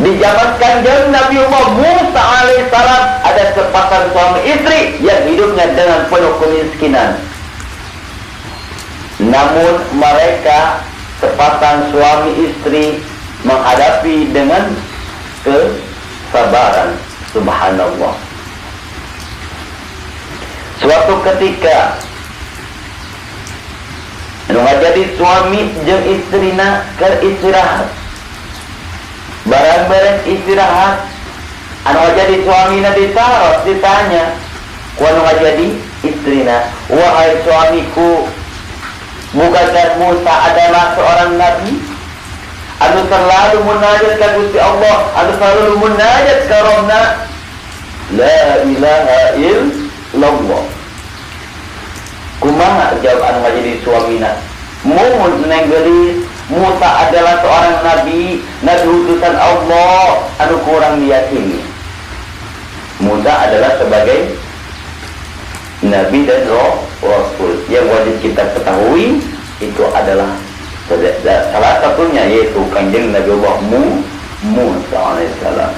Di zaman kanjeng Nabi Musa alaihissalam ada sepasang suami istri yang hidupnya dengan penuh kemiskinan. Namun mereka sepasang suami istri menghadapi dengan kesabaran. Subhanallah. Suatu ketika jadi suami jeung istrina keur istirahat. Barang-barang istirahat, anu jadi suamina ditaros ditanya, ku anu jadi istrina, wahai suamiku, bukankah Musa adalah seorang nabi? Anu selalu munajat ka Gusti Allah, anu selalu munajat ka Rabbna, la ilaha illallah. Kumaha jawab anu jadi suamina? Mun nenggelis Musa adalah seorang nabi utusan Allah anu kurang diyakini. Musa adalah sebagai nabi dan rasul. Yang wajib kita ketahui itu adalah salah satunya yaitu kanjeng Nabi Allah Musa alaihissalam.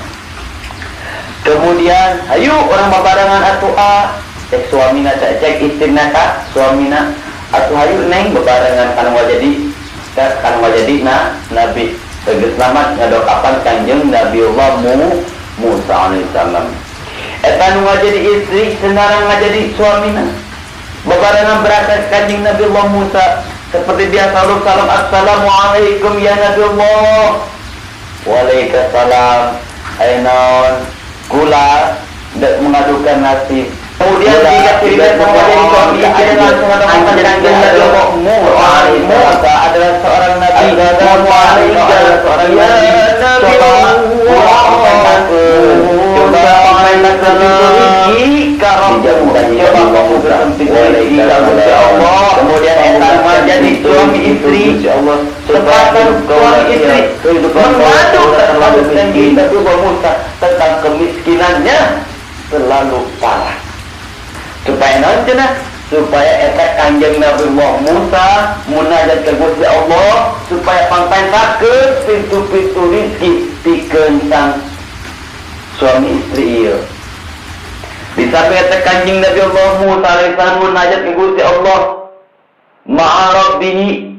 Kemudian ayo orang babarengan atuh cek suamina cek istrina ka suamina atuh hayu neng bebarengan kana jadi nabi tegas selamat ngadoakan kanjeng Nabiullah Musa alaihissalam. Eta nu jadi istri senarang ngajadi suamina bebarengan berangkat kanjeng Nabiullah Musa seperti biasa salam assalamualaikum ya Nabiullah. Waalaikumsalam. Ainaon kula ndak mengadukan nasib. Kemudian jika cerita sama jadi suami istri langsung mengatakan kanjeng Nabiullah Musa adalah seorang nabi. Assalamualaikum adalah seorang nabi. Coba pemainkan rezeki Allah. Kemudian etan jadi suami istri. Sepasang suami istri mengadu terhadap kanjeng Nabiullah Musa tentang kemiskinannya terlalu parah. Supaya nantinya supaya eta kanjeng Nabiullah Musa munajat ke Gusti Allah supaya pangpantakeun pintu-pintu rezeki pikeun sang suami istri ieu. Di samping eta kanjeng Nabiullah Musa alaihissalam munajat ke Gusti Allah ma'a rabbih.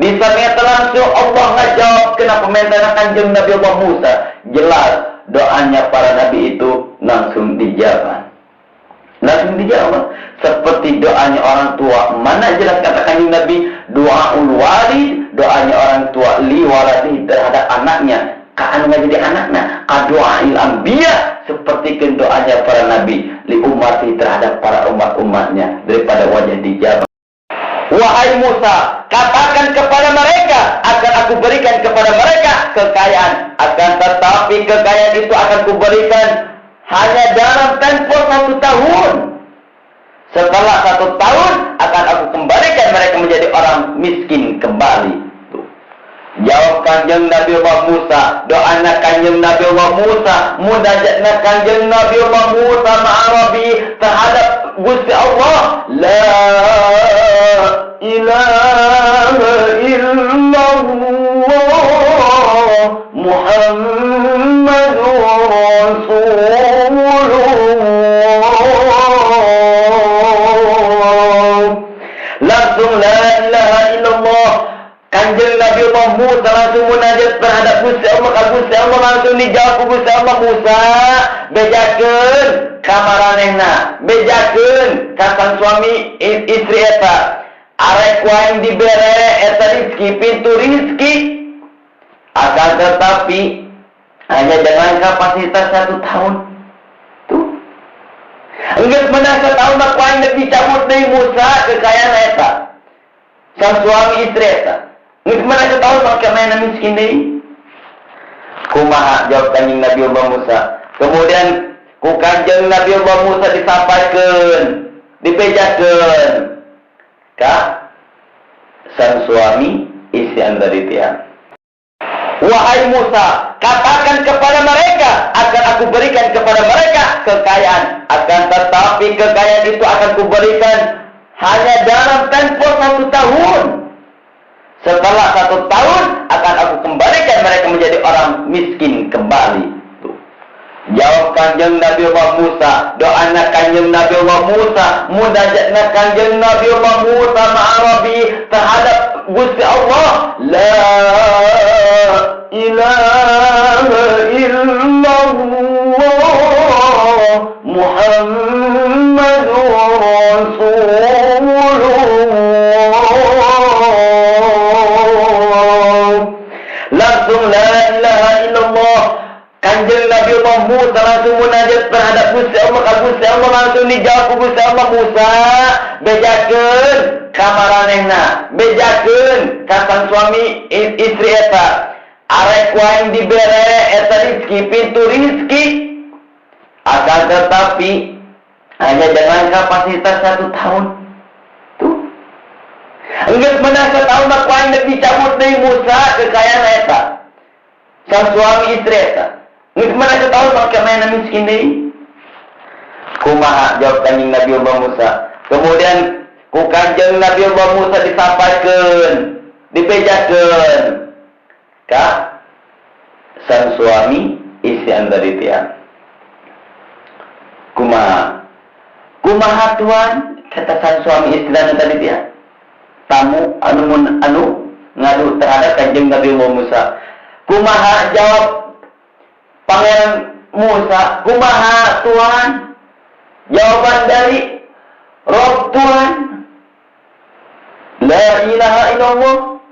Di samping eta langsung Allah ngajawab kenapa permintaan kanjeng Nabiullah Musa. Jelas doanya para nabi itu langsung dijawab. Seperti doanya orang tua. Mana jelas katakan Nabi, doaul walid, doanya orang tua li waladi terhadap anaknya. Kaan jadi anaknya. Doail anbiya, seperti doanya para nabi li umati terhadap para umat-umatnya daripada wajah dijawab. Wahai Musa, katakan kepada mereka, akan aku berikan kepada mereka kekayaan. Akan tetapi kekayaan itu akan kuberikan hanya dalam tempo 1 tahun. Setelah 1 tahun akan aku kembalikan mereka menjadi orang miskin kembali. Tuh. Jawab kanjeng Nabiullah Musa, doana kanjeng Nabiullah Musa, munajatna kanjeng Nabiullah Musa ma'arabi terhadap Gusti Allah. La ilaha illallah Muhammadur Rasulullah. Langsung la ilaha illallah. Kanjeng Nabiullah Musa langsung munajat terhadap Gusti Allah. Gusti Allah langsung dijawab Gusti Allah, Musa bejakeun kamaranehna, bejakeun kasang suami istri eta. Arek wae dibere eta rizki, pintu rizki. Akan tetapi hanya dengan kapasitas 1 tahun. Tuh. Enggeus meunang setahun mah wae dicabut deui Musa kekayaan eta. Sang suami istri eta. Enggeus meunang setahun mah kemana miskin deui. Kumaha jawab kanjeng Nabiullah Musa. Kemudian ku kanjeng Nabiullah Musa disampaikeun, dibejakeun ka sang suami istri anu tadi teh. Wahai Musa, katakan kepada mereka, akan aku berikan kepada mereka kekayaan. Akan tetapi kekayaan itu akan kuberikan hanya dalam tempo 1 tahun. Setelah 1 tahun akan aku kembalikan mereka menjadi orang miskin kembali. Jawab kanjeng Nabi Allah Musa, doana kanjeng Nabi Allah Musa, munajatna kanjeng Nabi Allah Musa ma'arabi terhadap Gusti Allah. La ilaha illallah Muhammadur Rasulullah. Langsung la ilaha illallah. Kanjeng Nabi Allah Musa langsung munajat terhadap Gusti Allah. Gusti Allah langsung dijawab Gusti Allah, Musa bejakeun kamaranehna, bejakeun kasan suami istri eta, arek wae dibere eta rizki, pintu rizki. Akan tetapi hanya dengan kapasitas 1 tahun. Tuh. Enggeus meunang setahun mah wae dicabut deui Musa kekayaan eta. Sang suami istri eta. Nggak mana ketahui pakai mainan miskin deh. Kumaha jawab kanjeng Nabi Allah Musa. Kemudian ku kanjeng Nabi Allah Musa disampaikan, dipejakeun ka sang suami istri andari tiang. Kumaha Tuhan kata sang suami istri andari tiang. Tamu anu ngadu terhadap kanjeng Nabi Allah Musa. Kumaha jawab Pangeran Musa, kumaha Tuhan? Jawaban dari Rob Tuhan, la ilaha illallah.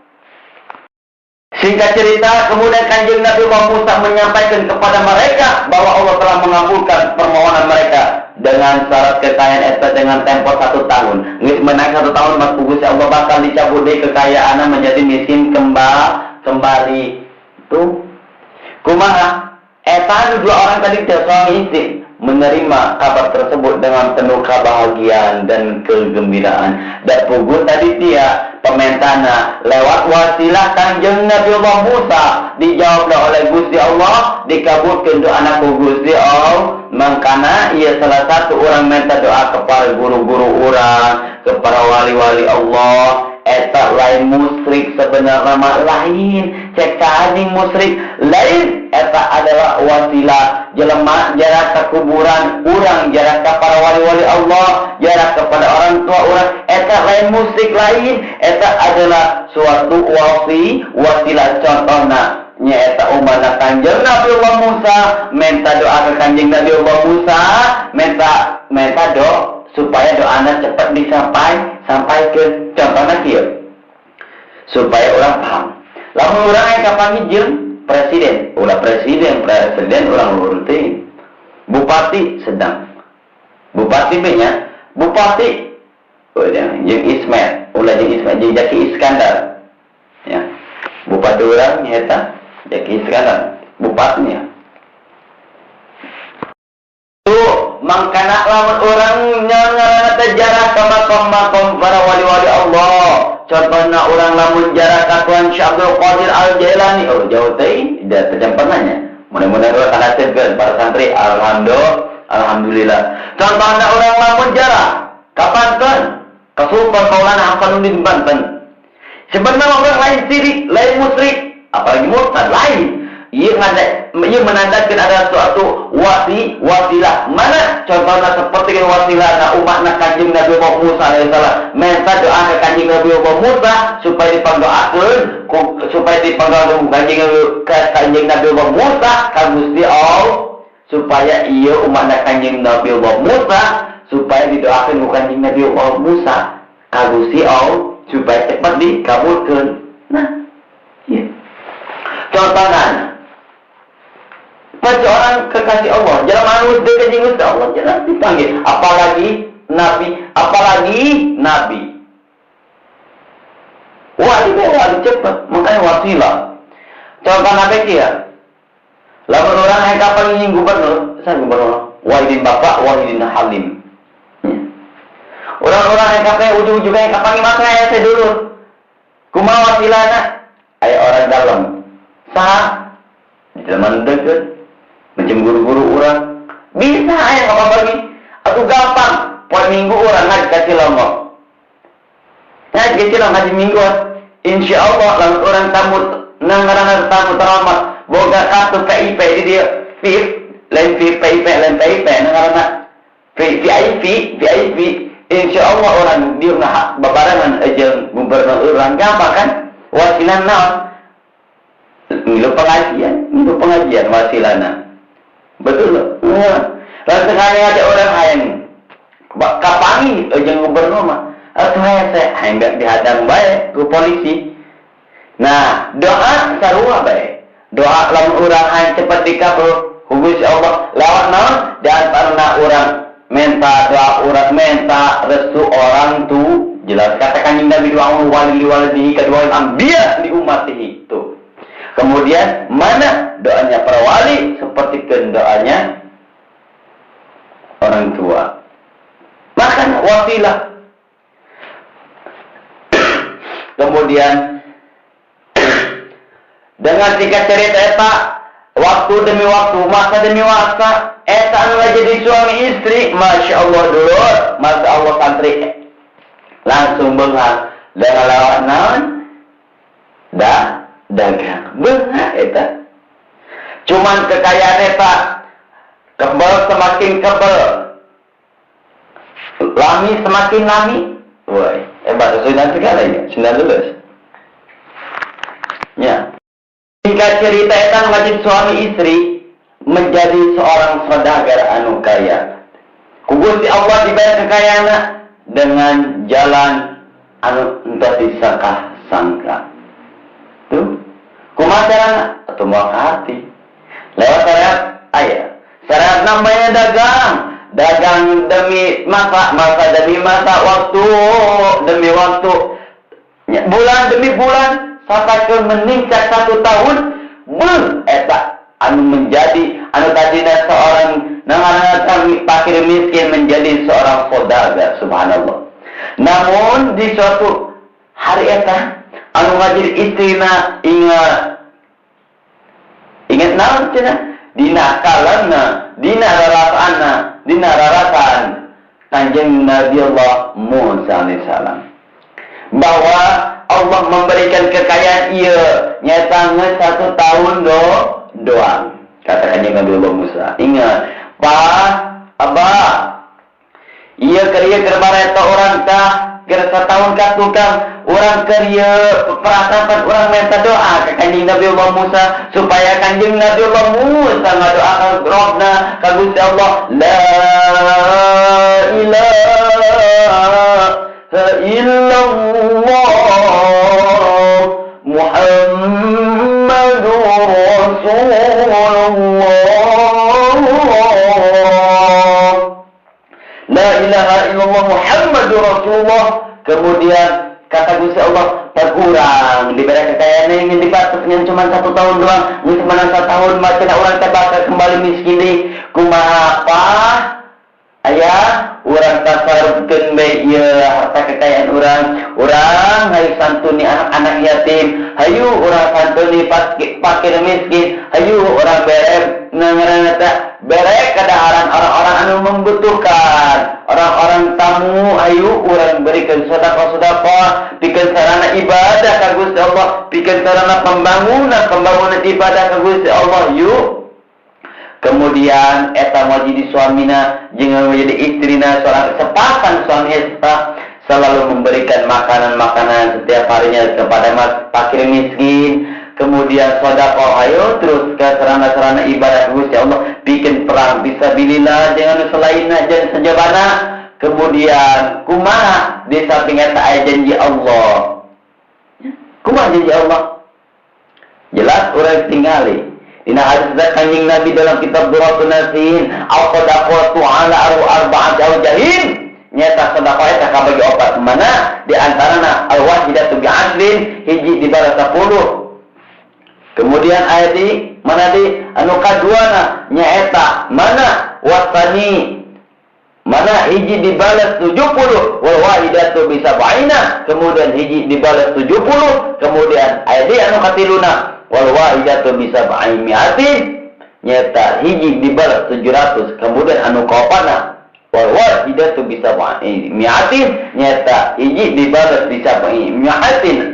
Singkat cerita, kemudian kanjeng Nabi Musa menyampaikan kepada mereka bahwa Allah telah mengabulkan permohonan mereka dengan syarat kekayaan eta dengan tempo 1 tahun. Menang 1 tahun mas Gusti Allah bakal dicabut dari kekayaannya menjadi miskin kembali. Tuh, kumaha? Eta 2 orang tadi suami istri menerima kabar tersebut dengan penuh kebahagiaan dan kegembiraan. Dan pugu tadi dia pementana lewat wasilah kanjeng Nabi Allah Musa dijawablah oleh Gusti Allah, dikabulkan doa anak Gusti Allah. Mangkana ia salah satu orang minta doa kepada guru-guru orang, kepada wali-wali Allah. Eta lain musyrik sebenarnya mah lain, cek anjing musyrik lain. Eta adalah wasilah jelema jarak ke kuburan urang, jarak ke para wali-wali Allah, jarak kepada orang tua orang. Eta lain musyrik lain. Eta adalah suatu wasilah contohna nyaeta umatna kanjeng Nabi Allah Musa minta doa ke kanjeng Nabi Allah Musa, minta doa supaya doanya cepat sampai ke contohnya kieu supaya orang paham. Lamun urang aya kapanggih jeung presiden, ulah presiden urang luhur teh. Bupati sedang. Bupati be nya, bupati jeung Ismail, ulah jeung Ismail jeung Jaki Iskandar. Ya. Bupati urang nyaeta Jaki Iskandar, bupatinya. Mangkana lamun orang nyangarana teh jarak ka makom para wali-wali Allah. Contohna orang lamun jarak ka Tuan Syekh Abdul Qadir Al-Jailani, jauh teh da terjempernanya. Mudah-mudahan urang kadasepkeun para santri, alhamdulillah. Contohna orang lamun jarak ka Banten, ka Sultan Maulana Hasanuddin Banten. Sebenarnya orang lain sirik, lain musyrik, apalagi murtad lain. Ia menandakan ada suatu wasilah. Mana contohnya seperti wasilah umatna kanjeng Nabi Musa alaihissalam. Minta doa ke kanjeng Nabi Musa supaya dipangdoakeun, supaya dipangdoakeun kanjeng Nabi Musa ka Gusti Allah, supaya ieu umatna kanjeng Nabi Musa supaya didoakeun ku kanjeng Nabi Musa ka Gusti Allah supaya cepat dikabulkeun. Nah, iya. Contohnya orang kekasih Allah, jalan manusia dekat dengan Gusti Allah, jelas dipanggil. Apalagi Nabi. Wah, cepat, makanya wasilah. Contoh Nabi kia. Lalu orang yang kapan ini gubernur, saya gubernur. Wahidin Bapak, Wahidin Halim. Orang-orang yang kapan ujung-ujungnya yang kapan ini makanya saya dulu. Kumaha wasilahna? Ayah orang dalam. Sah. Di dalam dekat. Macam guru-guru orang bisa ayah apa bagi atau gampang poin minggu orang ngaji kasih lombok ngaji minggu insya Allah lalu orang tamu nangarana tamu terhormat boga kartu PIP di dia VIP lain PIP lain PIP nangarana VIP insya Allah orang dia nak babarangan aja gubernur orang gampang kan wasilan naon ngilu pengajian wasilana betul lalu sekali ada orang yang kapangi aja gubernur mah atau saya hendak dihadang baik ke polisi. Nah, doa sarua baik. Doa lamun urang hayang cepat dikabul, hugus Allah lawat naon di antarana urang minta doa urang minta restu orang tu jelas katakan Nabi doa wali walihi kedua anbiya di ummatihi itu. Kemudian mana doanya para wali seperti doanya orang tua. Makan wasilah. Kemudian dengan tiga cerita eta waktu demi waktu, masa demi masa, eta anu jadi suami istri, masya Allah dulu, masya Allah santri, langsung benghar dengan lewat naon, dagang, benghar eta. Cuman kekayaan eta kebal semakin kebal, lami semakin lami, woi, hebat sudah segala ya, sudah lulus, ya. Jika cerita itu wajib suami istri menjadi seorang saudagar anu kaya. Kugusti Allah dibayar kekayaan dengan jalan anu entah disangka-sangka. Tuh, kumaha atau mau hati. Lewat syariat ayat. Syariat namanya dagang demi masa demi masa, waktu demi waktu, bulan demi bulan. Sampai ke meningkat 1 tahun eta anu menjadi anu tadina seorang nangarana fakir miskin menjadi seorang saudagar subhanallah. Namun di suatu hari eta anu ngajir istrina ingat naon cenah dina kalana dina rarasaan Kanjeng Nabi Allah Musa alaihi salam bahwa Allah memberikan kekayaan ia nyatanya 1 tahun doang. Katakannya Nabi Allah Musa. Ingat, Abah, ia kerja kerbareta orang kah, kerja tahun kah tukang, orang kerja peratapan orang minta doa ke kanjeng Nabi Allah Musa supaya kanjeng Nabi Allah Musa ngadoakan Rabbna ka Gusti Allah la ilaha illallah Muhammadur Rasulullah. La ilaha illallah Muhammadur Rasulullah. Kemudian kata Gusti Allah terkurang diberi kekayaan yang ingin dibatasnya cuma 1 tahun doang. Mungkin cuma 1 tahun macam orang terbakar kembali miskin di kumaha apa? Ayah, orang tasarufkeun bae ieu harta kekayaan orang hayu santuni anak-anak yatim, hayu orang santuni fakir miskin, hayu orang berek nangarana teh berek kadaharan orang-orang anu membutuhkan, orang-orang tamu hayu orang berikan sedekah pikeun sarana ibadah ka Gusti Allah, pikeun sarana pembangunan ibadah ka Gusti Allah yuk. Kemudian eta jadi suamina jeung menjadi istrina seorang kesempatan suami eta selalu memberikan makanan-makanan setiap harinya kepada fakir miskin. Kemudian sedekah ayo terus ke sarana-sarana ibadah Gusti Allah, bikin perang fisabilillah dengan selainna jeung sajabana. Kemudian kumaha di samping eta aya janji Allah. Kumaha janji Allah? Jelas urang tingali. Ina hadis kanjeng Nabi dalam kitab Durratun Nasihin, al-sadaqatu ala arba'ati awjahin. Nyata sedekah eta kabagi 4 mana di antarana al-wahidatu bi'adlin hiji dibalas 10. Kemudian ayat di mana di anu kaduana nyaeta mana wasani mana hiji dibalas 70 wal wahidatu bi sab'ina, kemudian hiji dibalas 70, kemudian ayat di anu katiluna wal wahidatu bi sab'i mi'atin nyata hiji dibalas 700, kemudian anu kaopana wal wahidatu bi sab'i mi'atin nyata hiji dibalas bi sab'i mi'atin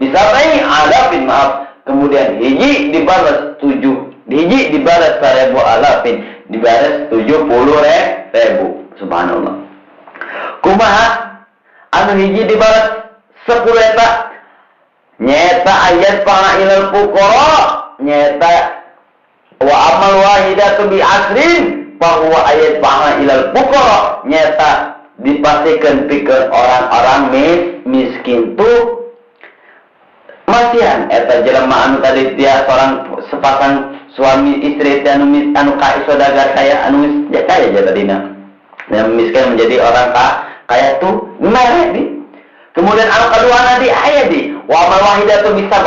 bi sab'i alafin maaf kemudian hiji dibalas 7, hiji dibalas 1000 alafin, dibalas 70.000. Subhanallah. Kumaha anu hiji dibalas 10 eta nyata ayat fa'ilal fuqara, nyata wa amal wahidatu bi asrin bahwa ayat fa'ilal fuqara, nyata dipastikan pikeun orang-orang miskin tuh masihan eta jelema anu tadi dia seorang sepasang suami istri anu kaya saudagar kaya anu kaya aja tadina. Dan miskin menjadi orang kaya tuh merek di. Kemudian anu kedua nanti ayat di wa amal wahidatu bisa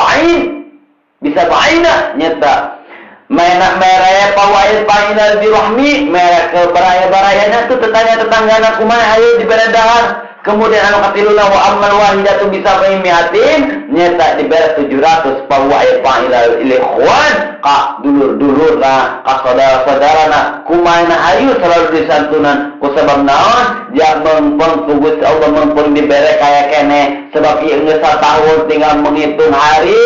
baina nyata mana merek pawai panginal dirahmi merek ke baraya-barayana tuh tetangga-tetanggana kumaha ayo diberedahan. Kemudian anu katiluna wa amal wahidatu bisa miatin nyata diberes 700 pawai panginal ikhwan ka dulur-dulur na ka saudara-saudarana kumaha ayo selalu disantunan ku sabab naon yang mengpon tugas Allah mengpon dibere kaya kene sebab ieu geus satahun tinggal menghitung hari.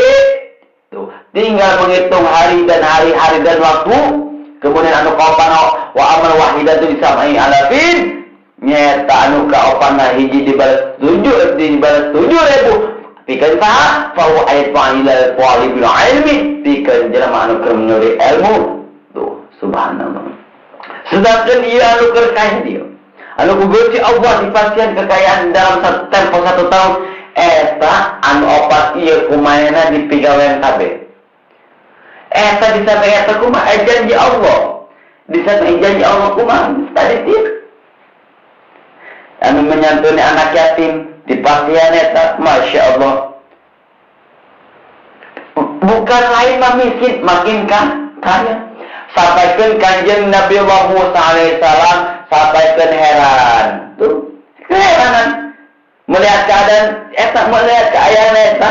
Tinggal menghitung hari dan hari-hari dan waktu. Kemudian anu kaopana wa amal wahidatu bisamai alafin nyata anu kaopana hiji dibalas 7 dibalas 7.000 pikeun saha fa wa ayat fa'ilal talibul ilmi pikeun jelema anu keur menulis ilmu. Tuh subhanallah. Sedangkan ieu anu keur kaya dia anu kugusti Allah dipastian kekayaan dalam tempo 1 tahun eta anu opat ieu kumaena dipigawean kabeh. Eta disampaikan eta kumaha janji Allah. Disampaikan janji Allah kumaha tadi dia. Anu menyantuni anak yatim dipastian eta Masya Allah. Bukan lain mah miskin makin kaya. Sampaikan kanjeng Nabi Muhammad SAW sampaikan heran. Tuh keheranan melihat keadaan eta melihat keayaan eta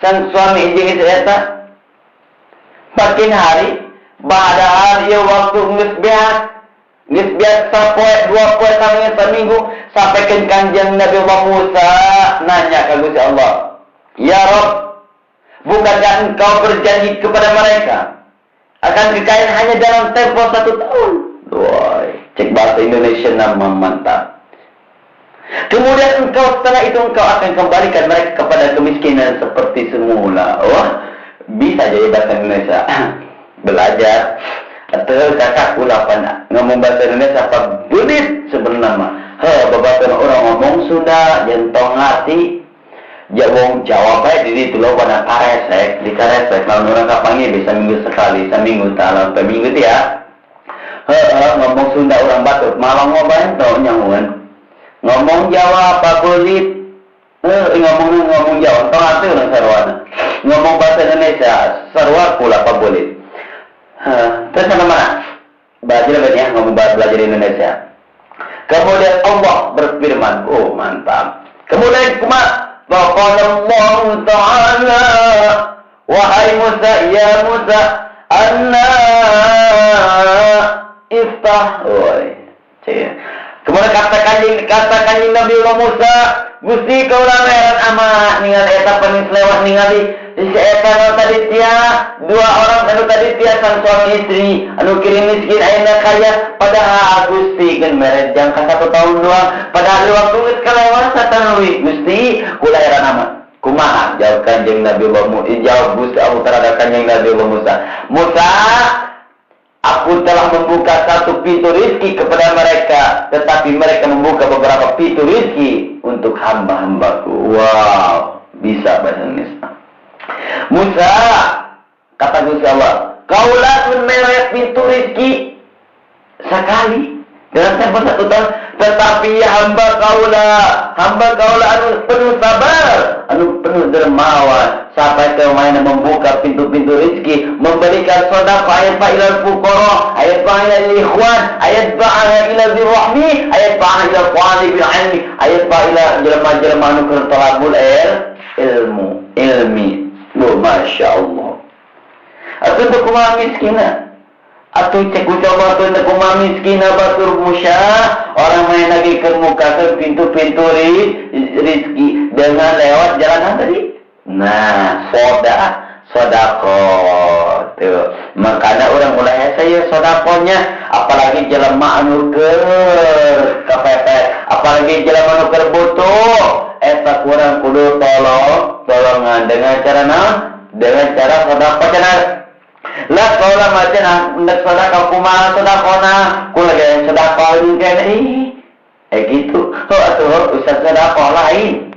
sang suami jeung istri eta makin hari padahal ieu waktu geus beak sapoe 2 poe saminggu sampaikan kanjeng Nabi Musa nanya ka Gusti Allah, "Ya Rabb, bukankah engkau berjanji kepada mereka akan kekayaan hanya dalam tempo 1 tahun?" Woi, cek bahasa Indonesia nama mantap. Kemudian setelah itu engkau akan kembalikan mereka kepada kemiskinan seperti semula. Wah, bisa jadi bahasa Indonesia. Belajar atau kakak ulapan ngomong bahasa Indonesia apa bunit sebenarnya mah. Babatan orang ngomong Sunda jentong hati. Jawong jawab bae di ditu lo pada karesek, di karesek lawan orang kapangi bisa minggu sekali, seminggu taala pe minggu ya. Ngomong Sunda orang Batuk, malah ngomong to nyanguan. Ngomong Jawa apa bulit? Ngomong Jawa, tong atuh urang sarwana. Ngomong bahasa Indonesia, sarwa pula apa boleh. Terus sama mana? Belajar ya, ngomong belajar Indonesia. Kemudian Allah berfirman, oh mantap. Kemudian qala Allah Ta'ala, wahai Musa, ya Musa, anna iftah. Kemudian katakan Nabi Musa, Gusti kaula heran ama ningali eta penis lewat ningali si eta tadi tia 2 orang anu tadi tia sang suami istri anu kirim miskin ayeuna kaya padahal Gusti kan mere jangka 1 tahun doang padahal waktu geus kalewat satanwi Gusti kula heran ama kumaha jawab kanjeng Nabi Muhammad jawab Gusti Allah terhadap kanjeng Nabi Musa aku telah membuka 1 pintu rizki kepada mereka, tetapi mereka membuka beberapa pintu rizki untuk hamba-hambaku. Wow, bisa bahasa Indonesia. Musa, kata Gusti Allah, kaulah memelek pintu rizki sekali dalam tempo 1 tahun, tetapi hamba kaulah anu penuh sabar, anu penuh dermawan. Sampai kemana membuka pintu-pintu rezeki, memberikan sedekah ayat fa'ilal fuqara, ayat fa'ilal ikhwan, ayat fa'ilal dirahmi, ayat fa'ilal talibil ilmi, ayat fa'ilal jelema-jelema anu keur talabul ilmi. Loh, Masya Allah. Atuh teu kumaha miskina. Atuh cek ucapan atuh teu kumaha miskina batur musya, orang main lagi keur muka pintu-pintu rezeki dengan lewat jalanan tadi. Nah, sedekah. Tuh. Makanya orang mulai saya sedekahnya, apalagi jelema anu keur kepepet, apalagi jelema anu keur butuh, eta kurang kudu tolongan dengan cara naon? Dengan cara sedekah cenah. Lah kalau macam nak sedekah kumaha sedekahna? Kula ge sedekah kene gitu. Atuh ustaz sedekah lain.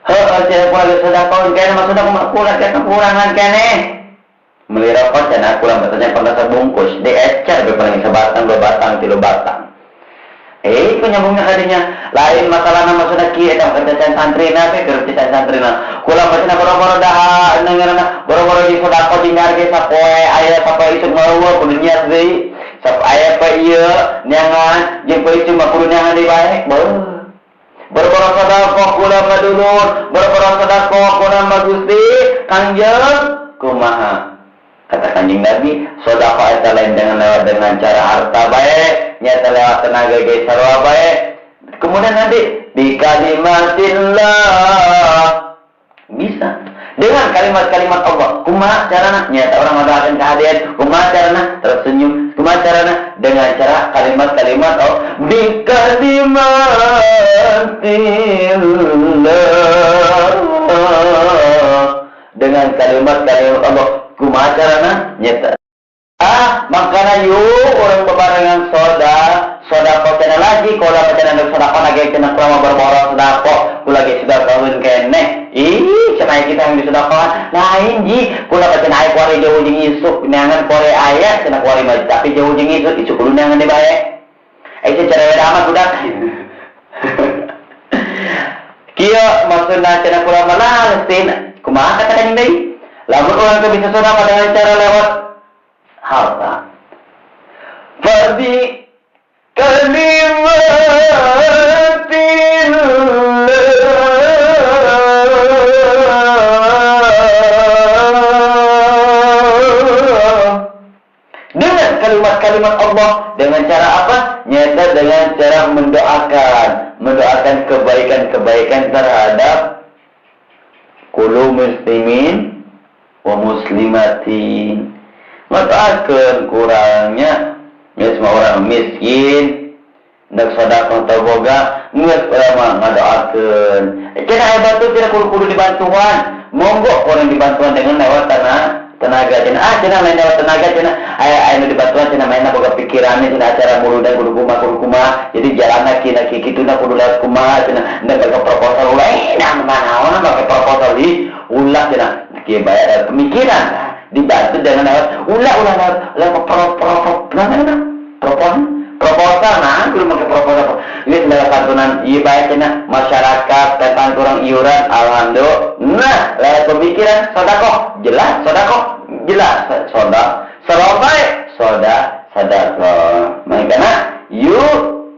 Saya kuala sedekah kene maksudna kumaha kekurangan kene. Meuli rokok cenah kula betulnya pernah sebungkus, diecer paling sebatang 2 batang 3 batang. Penyambungnya tadinya lain masalahna maksudna kieu eta kerjaan santrina teh kerjaan santrina. Kula maksudna boro-boro dah nengeurna boro-boro di sedekah dingar ge sapoe aya sapoe isuk ngeueuh kudu niat deui. Sap aya pa ieu nyangan jeung poe cuma kudu nyangan deui bae. Boro-boro sedekah kula madulur, boro-boro sedekah kula Gusti Kangjeng kumaha? Kata Kanjeng Nabi, sedekah eta lain dengan cara harta bae, nyata lewat tenaga ge sarua bae. Kemudian nanti di kalimatillah bisa dengan kalimat-kalimat Allah. Kumaha carana? Nyata orang mendoakan kehadiran. Kumaha carana? Tersenyum. Kumaha carana? Dengan cara kalimat-kalimat Allah. Bi kalimatillah. Dengan kalimat-kalimat Allah. Kumaha carana? Nyata. Makanya yuk orang bebarengan sodako cenah lagi. Kalau dapat cenah sodako lagi cenah kelama berboro sodako. Kula lagi sudah kawin kene. Cenah kita yang disodakoan lain ji. Kula dapat cenah kuari jauh jeung isuk neangan kore aya cenah kuari mah tapi jauh jeung isuk kudu neangan di bae. Itu cara beda amat budak. Kieu maksudna cenah kula mah lastin. Kumaha kata Kanjeng deui? Lamun orang teh bisa sodako dengan cara lewat harta. Fadi dengan kalimat-kalimat Allah dengan cara apa? Nyata dengan cara mendoakan kebaikan-kebaikan terhadap kullu muslimin wa muslimatin. Matakan kurangnya semua orang miskin ndak sedekah terboga geus urang ngadoakeun. Cenah aya batu tidak kudu dibantuan. Monggo orang dibantuan dengan lewat tenaga cenah. Cenah lain lewat tenaga cenah aya anu dibantuan cenah mainna boga pikiranna cenah acara muludan kudu kumaha. Jadi jalanna kituna kudu lewat kumaha cenah. Ndak ke proposal lain manaon make proposal di ulah cenah. Kieu bayar pemikiran. Dibantu dengan proposal nah kudu make proposal ini adalah santunan ieu bae cenah masyarakat tentang kurang iuran alhamdulillah nah lewat pemikiran sedekah jelas sedekah makanya yuk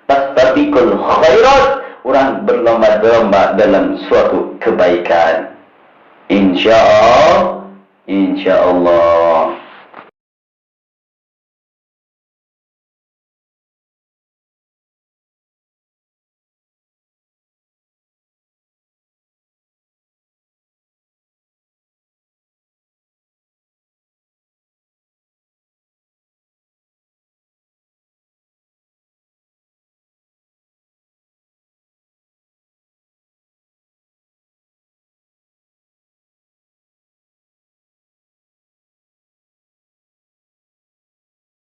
tastabikul khairat orang berlomba-lomba dalam suatu kebaikan insyaallah